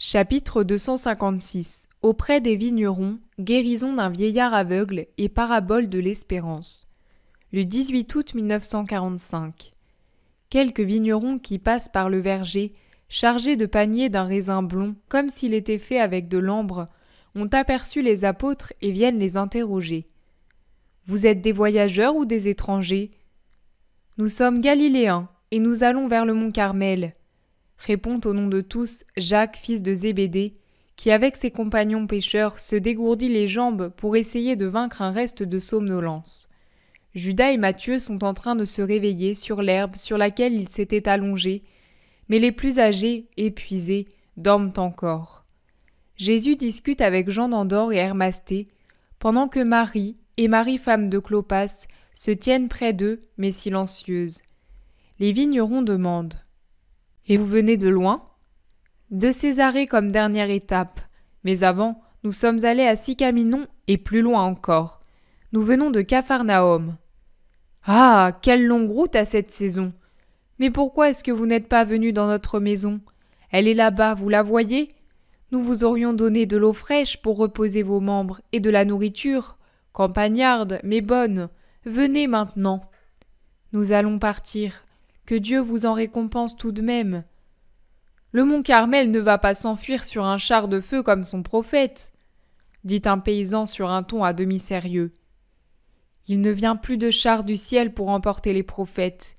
Chapitre 256. Auprès des vignerons, guérison d'un vieillard aveugle et parabole de l'espérance. Le 18 août 1945. Quelques vignerons qui passent par le verger, chargés de paniers d'un raisin blond, comme s'il était fait avec de l'ambre, ont aperçu les apôtres et viennent les interroger. « Vous êtes des voyageurs ou des étrangers ?»« Nous sommes Galiléens, et nous allons vers le mont Carmel. » Répond au nom de tous Jacques, fils de Zébédée, qui avec ses compagnons pêcheurs se dégourdit les jambes pour essayer de vaincre un reste de somnolence. Judas et Matthieu sont en train de se réveiller sur l'herbe sur laquelle ils s'étaient allongés, mais les plus âgés, épuisés, dorment encore. Jésus discute avec Jean d'Andorre et Hermasté, pendant que Marie et Marie femme de Clopas se tiennent près d'eux, mais silencieuses. Les vignerons demandent « Et vous venez de loin ?»« De Césarée comme dernière étape, mais avant, nous sommes allés à Sicaminon et plus loin encore. Nous venons de Capharnaüm. »« Ah, quelle longue route à cette saison ! Mais pourquoi est-ce que vous n'êtes pas venus dans notre maison ? Elle est là-bas, vous la voyez ? Nous vous aurions donné de l'eau fraîche pour reposer vos membres et de la nourriture, campagnarde, mais bonne. Venez maintenant. Nous allons partir. Que Dieu vous en récompense tout de même. Le mont Carmel ne va pas s'enfuir sur un char de feu comme son prophète, dit un paysan sur un ton à demi sérieux. Il ne vient plus de char du ciel pour emporter les prophètes.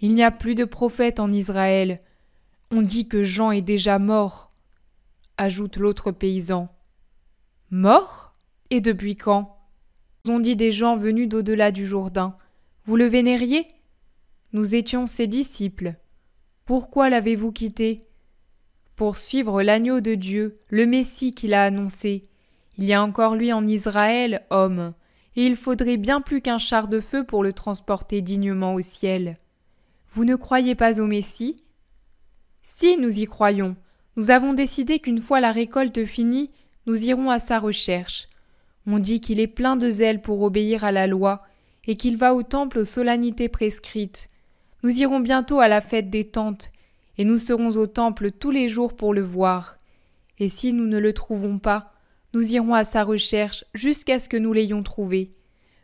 Il n'y a plus de prophètes en Israël. On dit que Jean est déjà mort, ajoute l'autre paysan. Mort ? Et depuis quand ? On dit des gens venus d'au-delà du Jourdain. Vous le vénériez ? Nous étions ses disciples. Pourquoi l'avez-vous quitté ? Pour suivre l'agneau de Dieu, le Messie qu'il a annoncé. Il y a encore lui en Israël, homme, et il faudrait bien plus qu'un char de feu pour le transporter dignement au ciel. Vous ne croyez pas au Messie ? Si, nous y croyons. Nous avons décidé qu'une fois la récolte finie, nous irons à sa recherche. On dit qu'il est plein de zèle pour obéir à la loi, et qu'il va au temple aux solennités prescrites. Nous irons bientôt à la fête des tentes, et nous serons au temple tous les jours pour le voir. Et si nous ne le trouvons pas, nous irons à sa recherche jusqu'à ce que nous l'ayons trouvé.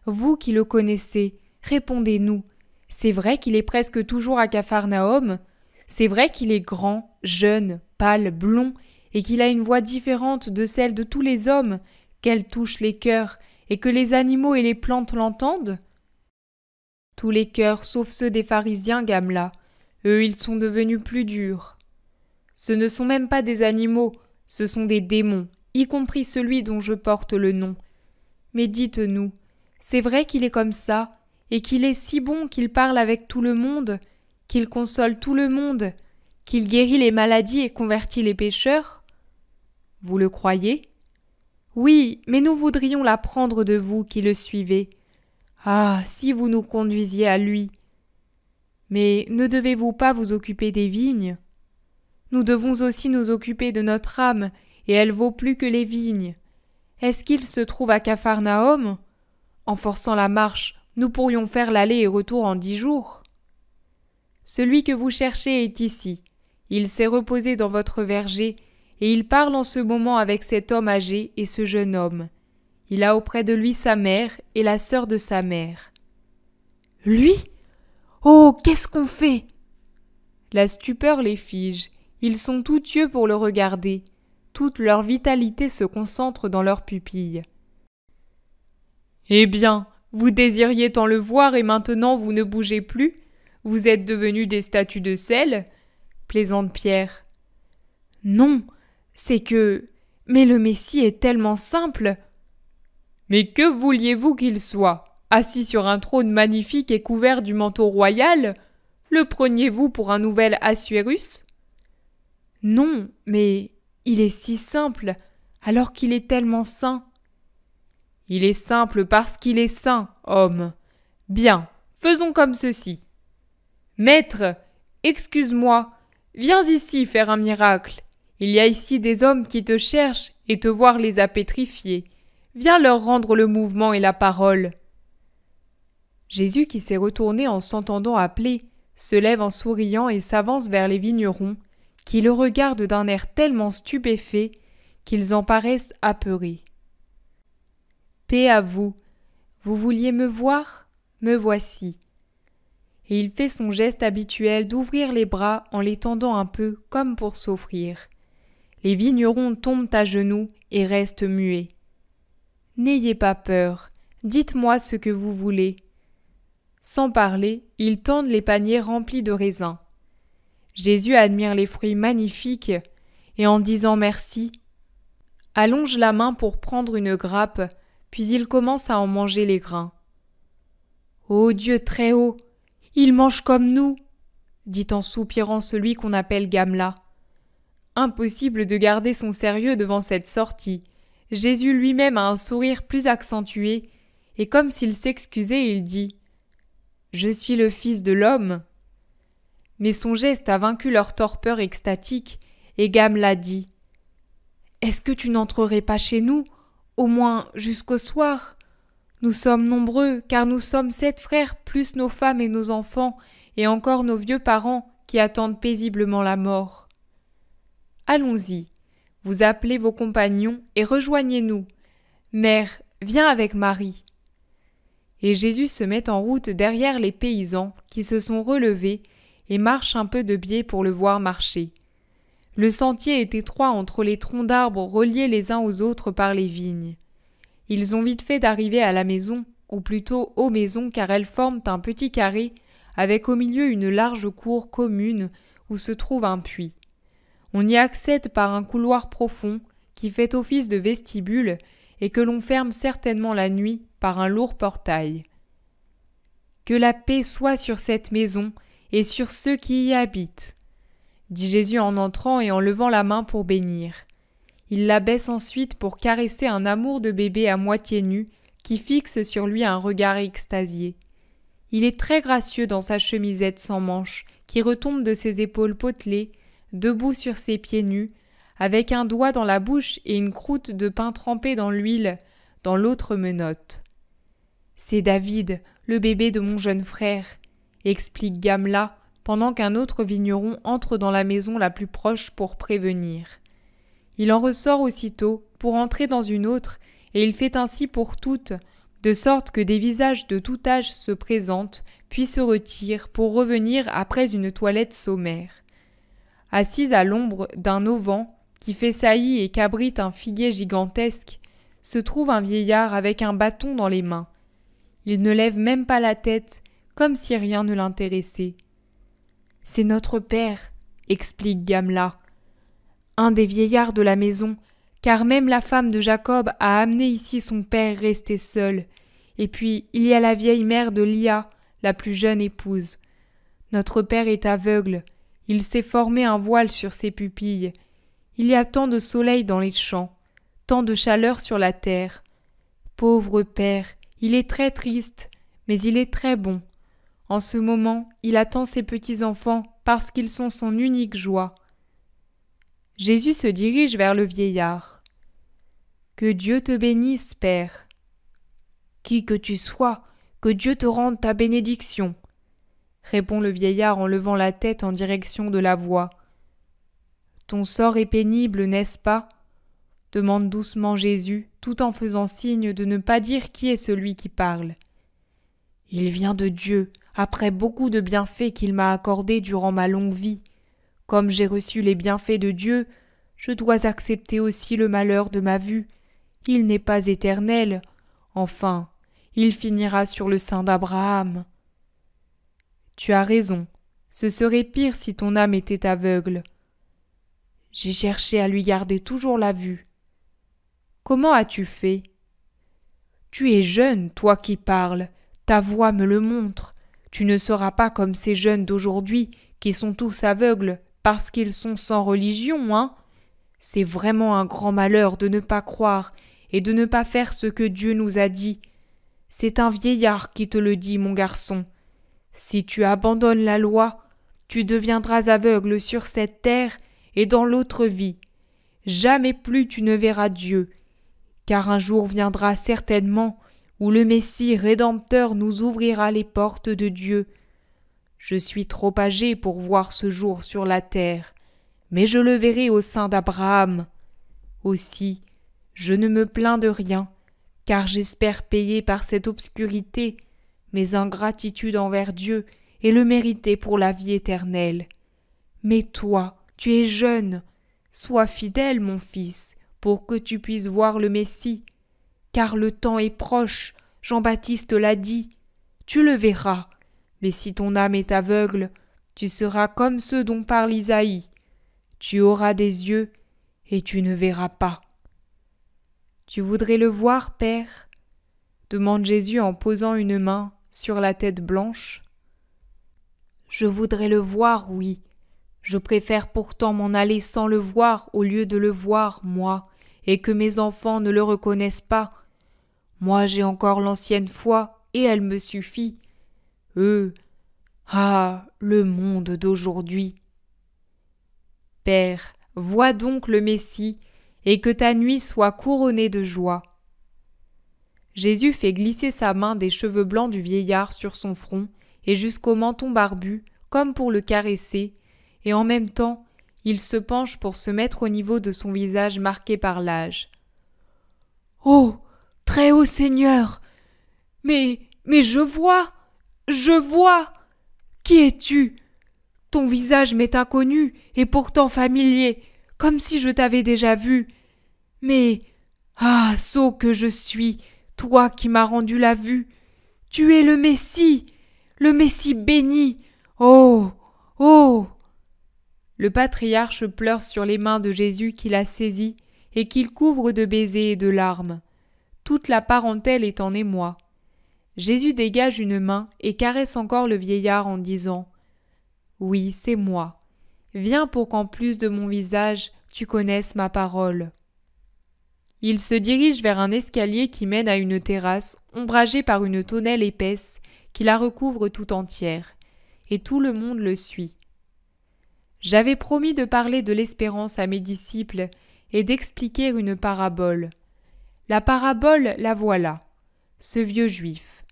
Vous qui le connaissez, répondez-nous. C'est vrai qu'il est presque toujours à Capharnaüm ? C'est vrai qu'il est grand, jeune, pâle, blond, et qu'il a une voix différente de celle de tous les hommes, qu'elle touche les cœurs, et que les animaux et les plantes l'entendent ? Tous les cœurs, sauf ceux des pharisiens, Gamla. Eux, ils sont devenus plus durs. Ce ne sont même pas des animaux, ce sont des démons, y compris celui dont je porte le nom. Mais dites-nous, c'est vrai qu'il est comme ça, et qu'il est si bon qu'il parle avec tout le monde, qu'il console tout le monde, qu'il guérit les maladies et convertit les pécheurs ? Vous le croyez ? Oui, mais nous voudrions l'apprendre de vous qui le suivez. Ah, si vous nous conduisiez à lui ! Mais ne devez-vous pas vous occuper des vignes ? Nous devons aussi nous occuper de notre âme, et elle vaut plus que les vignes. Est-ce qu'il se trouve à Capharnaüm ? En forçant la marche, nous pourrions faire l'aller et retour en 10 jours. Celui que vous cherchez est ici. Il s'est reposé dans votre verger, et il parle en ce moment avec cet homme âgé et ce jeune homme. Il a auprès de lui sa mère et la sœur de sa mère. Lui ? Oh, qu'est-ce qu'on fait ? La stupeur les fige. Ils sont tout yeux pour le regarder. Toute leur vitalité se concentre dans leurs pupilles. Eh bien, vous désiriez tant le voir et maintenant vous ne bougez plus ? Vous êtes devenus des statues de sel ? Plaisante Pierre. Non, c'est que... Mais le Messie est tellement simple. Mais que vouliez-vous qu'il soit ? Assis sur un trône magnifique et couvert du manteau royal ? Le preniez-vous pour un nouvel Assuérus ? Non, mais il est si simple, alors qu'il est tellement saint. Il est simple parce qu'il est saint, homme. Bien, faisons comme ceci. Maître, excuse-moi, viens ici faire un miracle. Il y a ici des hommes qui te cherchent et te voir les a pétrifiés. Viens leur rendre le mouvement et la parole. Jésus, qui s'est retourné en s'entendant appeler, se lève en souriant et s'avance vers les vignerons, qui le regardent d'un air tellement stupéfait qu'ils en paraissent apeurés. « Paix à vous, vous vouliez me voir ? Me voici. » Et il fait son geste habituel d'ouvrir les bras en les tendant un peu comme pour s'offrir. Les vignerons tombent à genoux et restent muets. « N'ayez pas peur, dites-moi ce que vous voulez. » Sans parler, ils tendent les paniers remplis de raisins. Jésus admire les fruits magnifiques et en disant merci, allonge la main pour prendre une grappe, puis il commence à en manger les grains. « Ô Dieu très haut, il mange comme nous !» dit en soupirant celui qu'on appelle Gamla. Impossible de garder son sérieux devant cette sortie. Jésus lui-même a un sourire plus accentué, et comme s'il s'excusait, il dit « Je suis le Fils de l'homme !» Mais son geste a vaincu leur torpeur extatique, et Gamla dit « Est-ce que tu n'entrerais pas chez nous, au moins jusqu'au soir ? Nous sommes nombreux, car nous sommes 7 frères, plus nos femmes et nos enfants, et encore nos vieux parents qui attendent paisiblement la mort. Allons-y, vous appelez vos compagnons et rejoignez-nous. Mère, viens avec Marie. » Et Jésus se met en route derrière les paysans qui se sont relevés et marche un peu de biais pour le voir marcher. Le sentier est étroit entre les troncs d'arbres reliés les uns aux autres par les vignes. Ils ont vite fait d'arriver à la maison, ou plutôt aux maisons car elles forment un petit carré avec au milieu une large cour commune où se trouve un puits. On y accède par un couloir profond qui fait office de vestibule et que l'on ferme certainement la nuit par un lourd portail. Que la paix soit sur cette maison et sur ceux qui y habitent, dit Jésus en entrant et en levant la main pour bénir. Il la baisse ensuite pour caresser un amour de bébé à moitié nu qui fixe sur lui un regard extasié. Il est très gracieux dans sa chemisette sans manches qui retombe de ses épaules potelées, debout sur ses pieds nus, avec un doigt dans la bouche et une croûte de pain trempée dans l'huile dans l'autre menotte. « C'est David, le bébé de mon jeune frère », explique Gamla pendant qu'un autre vigneron entre dans la maison la plus proche pour prévenir. Il en ressort aussitôt pour entrer dans une autre et il fait ainsi pour toutes, de sorte que des visages de tout âge se présentent puis se retirent pour revenir après une toilette sommaire. Assise à l'ombre d'un auvent qui fait saillie et qu'abrite un figuier gigantesque, se trouve un vieillard avec un bâton dans les mains. Il ne lève même pas la tête, comme si rien ne l'intéressait. « C'est notre père, » explique Gamla, un des vieillards de la maison, car même la femme de Jacob a amené ici son père resté seul, et puis il y a la vieille mère de Lia, la plus jeune épouse. Notre père est aveugle, il s'est formé un voile sur ses pupilles. Il y a tant de soleil dans les champs, tant de chaleur sur la terre. Pauvre père, il est très triste, mais il est très bon. En ce moment, il attend ses petits-enfants parce qu'ils sont son unique joie. Jésus se dirige vers le vieillard. « Que Dieu te bénisse, Père. »« Qui que tu sois, que Dieu te rende ta bénédiction. » répond le vieillard en levant la tête en direction de la voix. « Ton sort est pénible, n'est-ce pas ?» demande doucement Jésus, tout en faisant signe de ne pas dire qui est celui qui parle. « Il vient de Dieu, après beaucoup de bienfaits qu'il m'a accordés durant ma longue vie. Comme j'ai reçu les bienfaits de Dieu, je dois accepter aussi le malheur de ma vue. Il n'est pas éternel. Enfin, il finira sur le sein d'Abraham. » Tu as raison, ce serait pire si ton âme était aveugle. J'ai cherché à lui garder toujours la vue. Comment as-tu fait ? Tu es jeune, toi qui parles, ta voix me le montre. Tu ne seras pas comme ces jeunes d'aujourd'hui qui sont tous aveugles parce qu'ils sont sans religion, hein ? C'est vraiment un grand malheur de ne pas croire et de ne pas faire ce que Dieu nous a dit. C'est un vieillard qui te le dit, mon garçon. Si tu abandonnes la loi, tu deviendras aveugle sur cette terre et dans l'autre vie. Jamais plus tu ne verras Dieu, car un jour viendra certainement où le Messie rédempteur nous ouvrira les portes de Dieu. Je suis trop âgé pour voir ce jour sur la terre, mais je le verrai au sein d'Abraham. Aussi, je ne me plains de rien, car j'espère payer par cette obscurité mes ingratitudes envers Dieu et le mériter pour la vie éternelle. Mais toi, tu es jeune, sois fidèle, mon fils, pour que tu puisses voir le Messie, car le temps est proche, Jean-Baptiste l'a dit. Tu le verras, mais si ton âme est aveugle, tu seras comme ceux dont parle Isaïe. Tu auras des yeux, et tu ne verras pas. Tu voudrais le voir, Père ? Demande Jésus en posant une main sur la tête blanche. Je voudrais le voir, oui. Je préfère pourtant m'en aller sans le voir au lieu de le voir, moi, et que mes enfants ne le reconnaissent pas. Moi j'ai encore l'ancienne foi, et elle me suffit. Le monde d'aujourd'hui. Père, vois donc le Messie, et que ta nuit soit couronnée de joie. Jésus fait glisser sa main des cheveux blancs du vieillard sur son front et jusqu'au menton barbu, comme pour le caresser, et en même temps, il se penche pour se mettre au niveau de son visage marqué par l'âge. « Oh, très haut Seigneur! Mais je vois! Qui es-tu? Ton visage m'est inconnu et pourtant familier, comme si je t'avais déjà vu. Mais, sot que je suis, toi qui m'as rendu la vue, tu es le Messie béni. Oh! Le patriarche pleure sur les mains de Jésus qu'il a saisi et qu'il couvre de baisers et de larmes. Toute la parentèle est en émoi. Jésus dégage une main et caresse encore le vieillard en disant « Oui, c'est moi. Viens pour qu'en plus de mon visage, tu connaisses ma parole. » Il se dirige vers un escalier qui mène à une terrasse ombragée par une tonnelle épaisse qui la recouvre tout entière, et tout le monde le suit. J'avais promis de parler de l'espérance à mes disciples et d'expliquer une parabole. La parabole, la voilà. Ce vieux juif.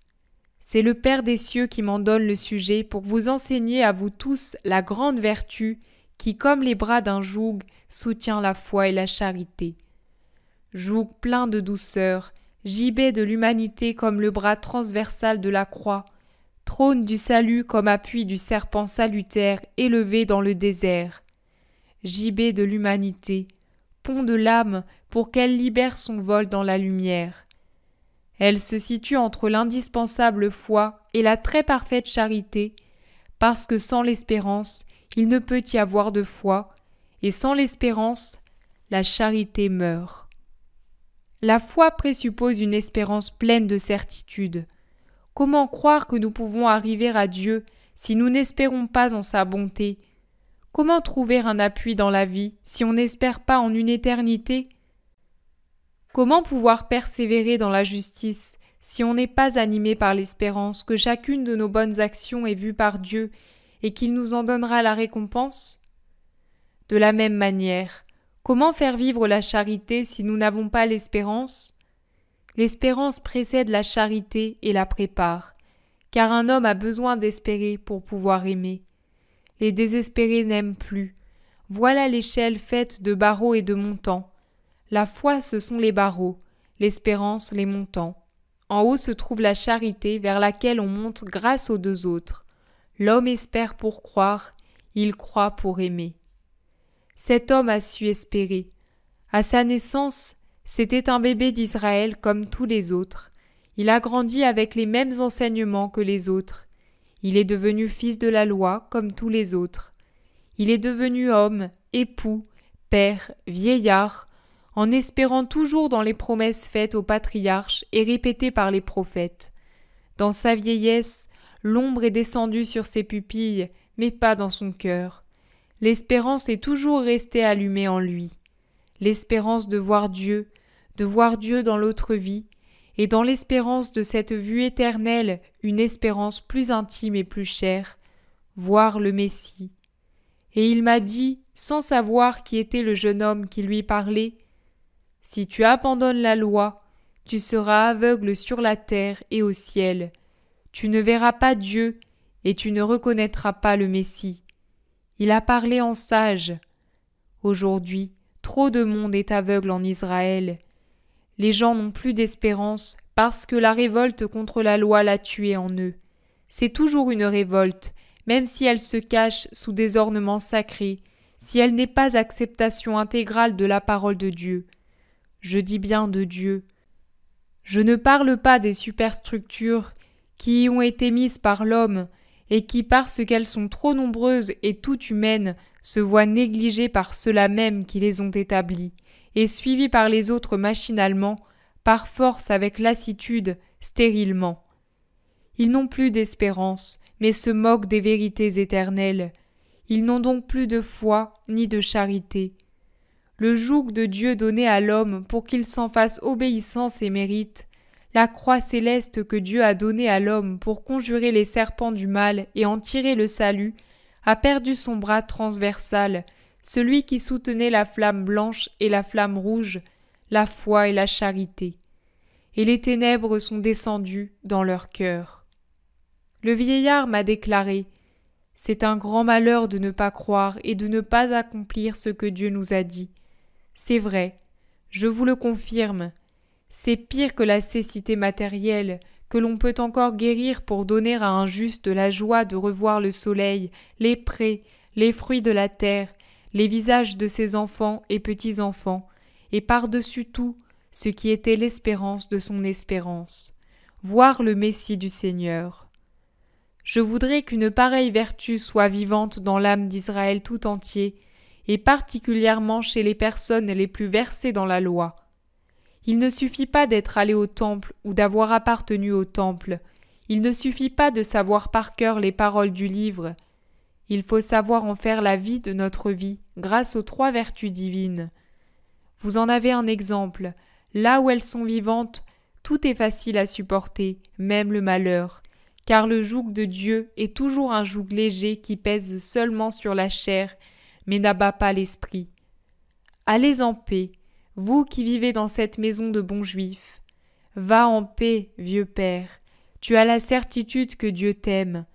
C'est le Père des cieux qui m'en donne le sujet pour vous enseigner à vous tous la grande vertu qui, comme les bras d'un joug, soutient la foi et la charité. Joug plein de douceur, gibet de l'humanité comme le bras transversal de la croix, trône du salut comme appui du serpent salutaire élevé dans le désert. Gibet de l'humanité, pont de l'âme pour qu'elle libère son vol dans la lumière. Elle se situe entre l'indispensable foi et la très parfaite charité, parce que sans l'espérance, il ne peut y avoir de foi, et sans l'espérance, la charité meurt. La foi présuppose une espérance pleine de certitude. Comment croire que nous pouvons arriver à Dieu si nous n'espérons pas en sa bonté? Comment trouver un appui dans la vie si on n'espère pas en une éternité? Comment pouvoir persévérer dans la justice si on n'est pas animé par l'espérance que chacune de nos bonnes actions est vue par Dieu et qu'il nous en donnera la récompense? De la même manière, comment faire vivre la charité si nous n'avons pas l'espérance? L'espérance précède la charité et la prépare, car un homme a besoin d'espérer pour pouvoir aimer. Les désespérés n'aiment plus. Voilà l'échelle faite de barreaux et de montants. La foi, ce sont les barreaux, l'espérance, les montants. En haut se trouve la charité vers laquelle on monte grâce aux deux autres. L'homme espère pour croire, il croit pour aimer. Cet homme a su espérer. À sa naissance, c'était un bébé d'Israël comme tous les autres. Il a grandi avec les mêmes enseignements que les autres. Il est devenu fils de la loi comme tous les autres. Il est devenu homme, époux, père, vieillard, en espérant toujours dans les promesses faites aux patriarches et répétées par les prophètes. Dans sa vieillesse, l'ombre est descendue sur ses pupilles, mais pas dans son cœur. L'espérance est toujours restée allumée en lui. L'espérance de voir Dieu dans l'autre vie, et dans l'espérance de cette vue éternelle, une espérance plus intime et plus chère, voir le Messie. Et il m'a dit, sans savoir qui était le jeune homme qui lui parlait, « Si tu abandonnes la loi, tu seras aveugle sur la terre et au ciel. Tu ne verras pas Dieu et tu ne reconnaîtras pas le Messie. » Il a parlé en sage. Aujourd'hui, trop de monde est aveugle en Israël. Les gens n'ont plus d'espérance parce que la révolte contre la loi l'a tué en eux. C'est toujours une révolte, même si elle se cache sous des ornements sacrés, si elle n'est pas acceptation intégrale de la parole de Dieu. Je dis bien de Dieu. Je ne parle pas des superstructures qui y ont été mises par l'homme et qui, parce qu'elles sont trop nombreuses et toutes humaines, se voient négligées par ceux-là même qui les ont établies, et suivies par les autres machinalement, par force avec lassitude, stérilement. Ils n'ont plus d'espérance, mais se moquent des vérités éternelles. Ils n'ont donc plus de foi ni de charité. Le joug de Dieu donné à l'homme pour qu'il s'en fasse obéissance et mérite, la croix céleste que Dieu a donnée à l'homme pour conjurer les serpents du mal et en tirer le salut, a perdu son bras transversal, celui qui soutenait la flamme blanche et la flamme rouge, la foi et la charité. Et les ténèbres sont descendues dans leur cœur. Le vieillard m'a déclaré « C'est un grand malheur de ne pas croire et de ne pas accomplir ce que Dieu nous a dit. » C'est vrai, je vous le confirme. C'est pire que la cécité matérielle, que l'on peut encore guérir pour donner à un juste la joie de revoir le soleil, les prés, les fruits de la terre, les visages de ses enfants et petits-enfants, et par-dessus tout, ce qui était l'espérance de son espérance, voir le Messie du Seigneur. Je voudrais qu'une pareille vertu soit vivante dans l'âme d'Israël tout entier, et particulièrement chez les personnes les plus versées dans la loi. Il ne suffit pas d'être allé au temple ou d'avoir appartenu au temple. Il ne suffit pas de savoir par cœur les paroles du livre. Il faut savoir en faire la vie de notre vie grâce aux 3 vertus divines. Vous en avez un exemple. Là où elles sont vivantes, tout est facile à supporter, même le malheur, car le joug de Dieu est toujours un joug léger qui pèse seulement sur la chair, mais n'abat pas l'esprit. Allez en paix, vous qui vivez dans cette maison de bons juifs. Va en paix, vieux père, tu as la certitude que Dieu t'aime.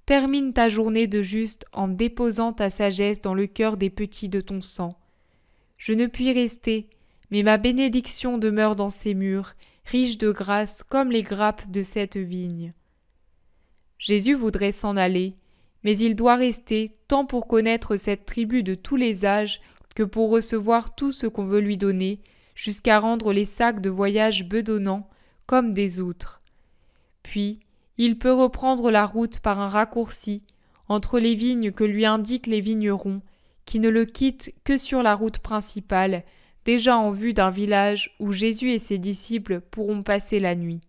Termine ta journée de juste en déposant ta sagesse dans le cœur des petits de ton sang. Je ne puis rester, mais ma bénédiction demeure dans ces murs, riche de grâce comme les grappes de cette vigne. Jésus voudrait s'en aller, mais il doit rester tant pour connaître cette tribu de tous les âges que pour recevoir tout ce qu'on veut lui donner, jusqu'à rendre les sacs de voyage bedonnants comme des outres. Puis, il peut reprendre la route par un raccourci, entre les vignes que lui indiquent les vignerons, qui ne le quittent que sur la route principale, déjà en vue d'un village où Jésus et ses disciples pourront passer la nuit.